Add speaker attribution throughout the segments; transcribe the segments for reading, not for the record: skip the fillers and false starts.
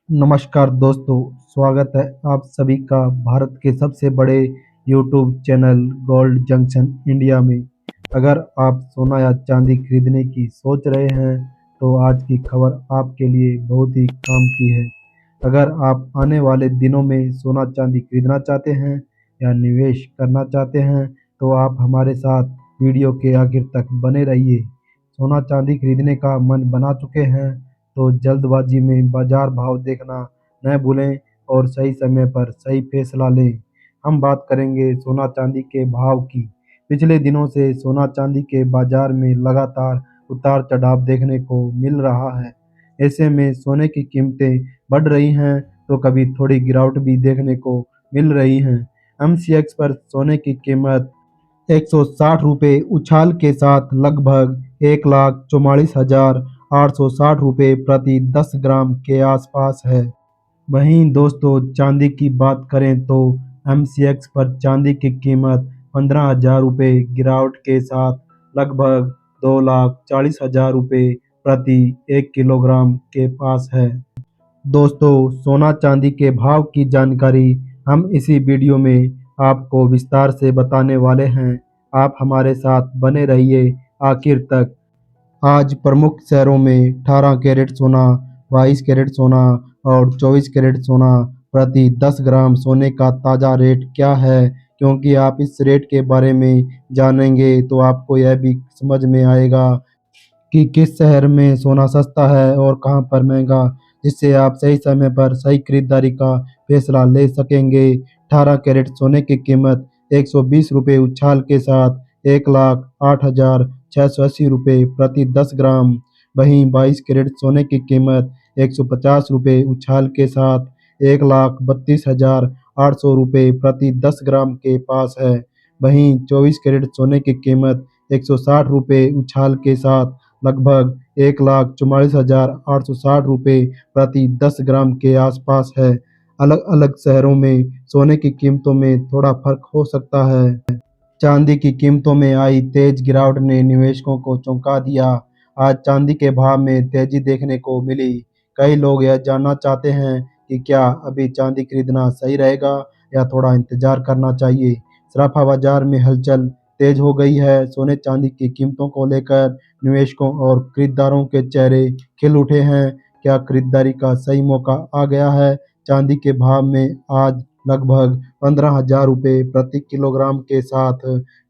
Speaker 1: नमस्कार दोस्तों, स्वागत है आप सभी का भारत के सबसे बड़े YouTube channel gold junction India में। अगर आप सोना या चांदी खरीदने की सोच रहे हैं तो आज की खबर आपके लिए बहुत ही काम की है। अगर आप आने वाले दिनों में सोना चांदी खरीदना चाहते हैं या निवेश करना चाहते हैं तो आप हमारे साथ वीडियो के आखिर तक बने रहिए। सोना चांदी खरीदने का मन बना चुके हैं तो जल्दबाजी में बाजार भाव देखना न भूलें और सही समय पर सही फैसला लें। हम बात करेंगे सोना चांदी के भाव की। पिछले दिनों से सोना चांदी के बाजार में लगातार उतार चढ़ाव देखने को मिल रहा है। ऐसे में सोने की कीमतें बढ़ रही हैं तो कभी थोड़ी गिरावट भी देखने को मिल रही हैं। एमसीएक्स पर सोने की कीमत 160 रुपये उछाल के साथ लगभग 1,44,860 रुपये प्रति 10 ग्राम के आसपास है। वहीं दोस्तों चांदी की बात करें तो एमसीएक्स पर चांदी की कीमत 15,000 रुपये गिरावट के साथ लगभग 2,40,000 रुपये प्रति 1 किलोग्राम के पास है। दोस्तों सोना चांदी के भाव की जानकारी हम इसी वीडियो में आपको विस्तार से बताने वाले हैं। आप हमारे साथ बने रहिए आखिर तक। आज प्रमुख शहरों में 18 कैरेट सोना, 22 कैरेट सोना और 24 कैरेट सोना प्रति 10 ग्राम सोने का ताज़ा रेट क्या है, क्योंकि आप इस रेट के बारे में जानेंगे तो आपको यह भी समझ में आएगा कि किस शहर में सोना सस्ता है और कहां पर महंगा, जिससे आप सही समय पर सही खरीदारी का फैसला ले सकेंगे। 18 कैरेट सोने की कीमत 120 रुपये उछाल के साथ 1,08,680 रुपये प्रति 10 ग्राम। वहीं 22 कैरेट सोने की कीमत 150 रुपये उछाल के साथ 1,32,800 रुपये प्रति 10 ग्राम के पास है। वहीं 24 कैरेट सोने की कीमत 160 रुपये उछाल के साथ लगभग 1,44,860 रुपये प्रति 10 ग्राम के आसपास है। अलग-अलग शहरों में सोने की कीमतों में थोड़ा फर्क हो सकता है। चांदी की कीमतों में आई तेज गिरावट ने निवेशकों को चौंका दिया। आज चांदी के भाव में तेजी देखने को मिली। कई लोग यह जानना चाहते हैं कि क्या अभी चांदी खरीदना सही रहेगा या थोड़ा इंतजार करना चाहिए। सराफा बाजार में हलचल तेज हो गई है। सोने चांदी की कीमतों को लेकर निवेशकों और खरीदारों के चेहरे खिल उठे हैं। क्या खरीदारी का सही मौका आ गया है? चांदी के भाव में आज लगभग 15,000 रुपये प्रति किलोग्राम के साथ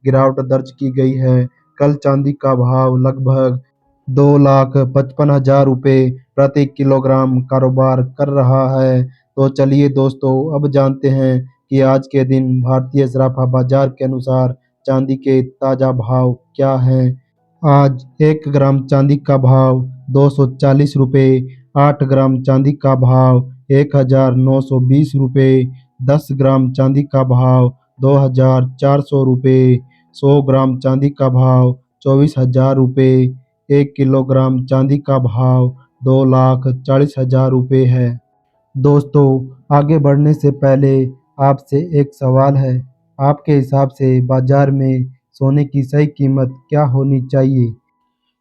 Speaker 1: गिरावट दर्ज की गई है। कल चांदी का भाव लगभग 2,55,000 रुपये प्रति किलोग्राम कारोबार कर रहा है। तो चलिए दोस्तों अब जानते हैं कि आज के दिन भारतीय सराफा बाजार के अनुसार चांदी के ताज़ा भाव क्या हैं। आज 1 ग्राम चांदी का भाव 240 रुपये, 8 ग्राम चांदी का भाव 1,920 रुपये, 10 ग्राम चांदी का भाव 2,400 रुपये, 100 ग्राम चांदी का भाव 24,000 रुपये, 1 किलोग्राम चांदी का भाव 2,40,000 रुपये है। दोस्तों आगे बढ़ने से पहले आपसे एक सवाल है। आपके हिसाब से बाजार में सोने की सही कीमत क्या होनी चाहिए?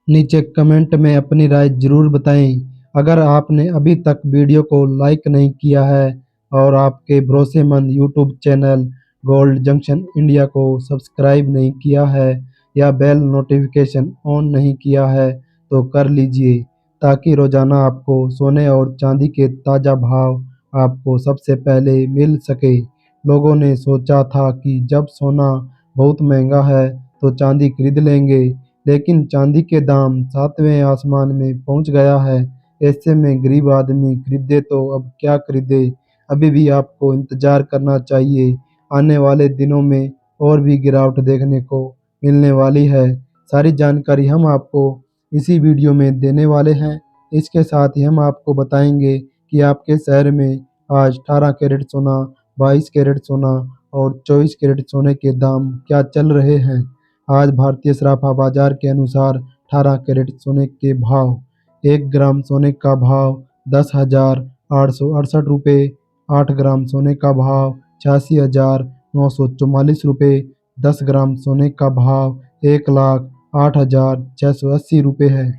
Speaker 1: नीचे कमेंट में अपनी राय ज़रूर बताएं। अगर आपने अभी तक वीडियो को लाइक नहीं किया है और आपके भरोसेमंद YouTube channel gold junction India को सब्सक्राइब नहीं किया है या बेल नोटिफिकेशन ऑन नहीं किया है तो कर लीजिए, ताकि रोज़ाना आपको सोने और चांदी के ताज़ा भाव आपको सबसे पहले मिल सके। लोगों ने सोचा था कि जब सोना बहुत महंगा है तो चांदी खरीद लेंगे, लेकिन चांदी के दाम सातवें आसमान में पहुंच गया है। ऐसे में गरीब आदमी खरीदे तो अब क्या खरीदे? अभी भी आपको इंतजार करना चाहिए। आने वाले दिनों में और भी गिरावट देखने को मिलने वाली है। सारी जानकारी हम आपको इसी वीडियो में देने वाले हैं। इसके साथ ही हम आपको बताएंगे कि आपके शहर में आज 18 कैरेट सोना, 22 कैरेट सोना और 24 कैरेट सोने के दाम क्या चल रहे हैं। आज भारतीय सराफा बाजार के अनुसार 18 कैरेट सोने के भाव: 1 ग्राम सोने का भाव 10,868 रुपये, 8 ग्राम सोने का भाव 86,944 रुपये, 10 ग्राम सोने का भाव 1,08,680 रुपये है।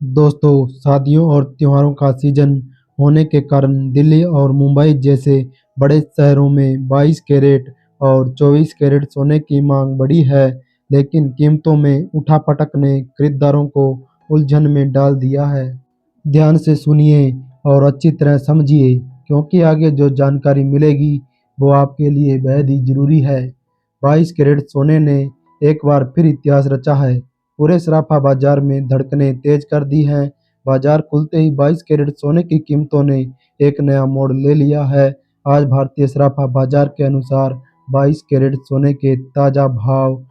Speaker 1: दोस्तों शादियों और त्योहारों का सीजन होने के कारण दिल्ली और मुंबई जैसे बड़े शहरों में 22 कैरेट और 24 कैरेट सोने की मांग बढ़ी है, लेकिन कीमतों में उठापटक ने खरीदारों को उलझन में डाल दिया है। ध्यान से सुनिए और अच्छी तरह समझिए, क्योंकि आगे जो जानकारी मिलेगी वो आपके लिए बेहद ही ज़रूरी है। 22 कैरेट सोने ने एक बार फिर इतिहास रचा है। पूरे सराफा बाजार में धड़कनें तेज कर दी हैं। बाजार खुलते ही 22 कैरेट सोने की कीमतों ने एक नया मोड़ ले लिया है। आज भारतीय सराफा बाजार के अनुसार 22 कैरेट सोने के ताज़ा भाव: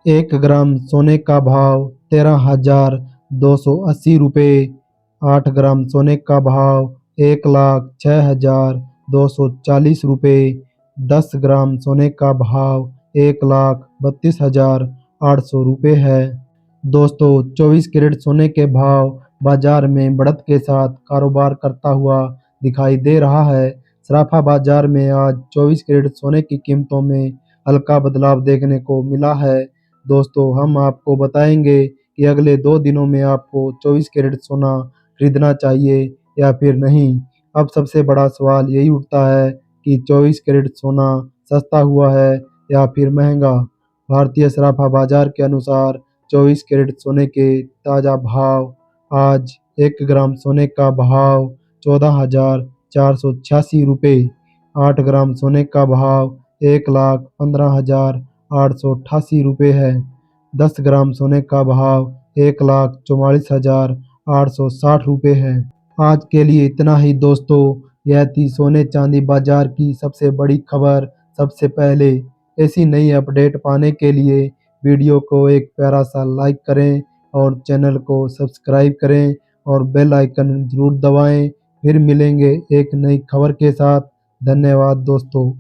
Speaker 1: 1 ग्राम सोने का भाव 13,280 रुपये। 8 ग्राम सोने का भाव 1,06,240 रुपये। 10 ग्राम सोने का भाव 1,32,800 रुपये है। दोस्तों, 24 कैरेट सोने के भाव बाजार में बढ़त के साथ कारोबार करता हुआ दिखाई दे रहा है। सराफा बाजार में आज 24 कैरेट सोने की कीमतों में हल्का बदलाव देखने को मिला है। दोस्तों, हम आपको बताएंगे कि अगले 2 दिनों में आपको 24 कैरेट सोना खरीदना चाहिए या फिर नहीं। अब सबसे बड़ा सवाल यही उठता है कि 24 कैरेट सोना सस्ता हुआ है या फिर महंगा। भारतीय सराफा बाजार के अनुसार 24 कैरेट सोने के ताज़ा भाव: आज 1 ग्राम सोने का भाव 14,486 रुपये। 8 ग्राम सोने का भाव 1,15,888 रुपये है। 10 ग्राम सोने का भाव 1,44,860 रुपये है। आज के लिए इतना ही दोस्तों। यह थी सोने चांदी बाजार की सबसे बड़ी खबर सबसे पहले। ऐसी नई अपडेट पाने के लिए वीडियो को एक प्यारा सा लाइक करें और चैनल को सब्सक्राइब करें और बेल आइकन ज़रूर दबाएं। फिर मिलेंगे एक नई खबर के साथ। धन्यवाद दोस्तों।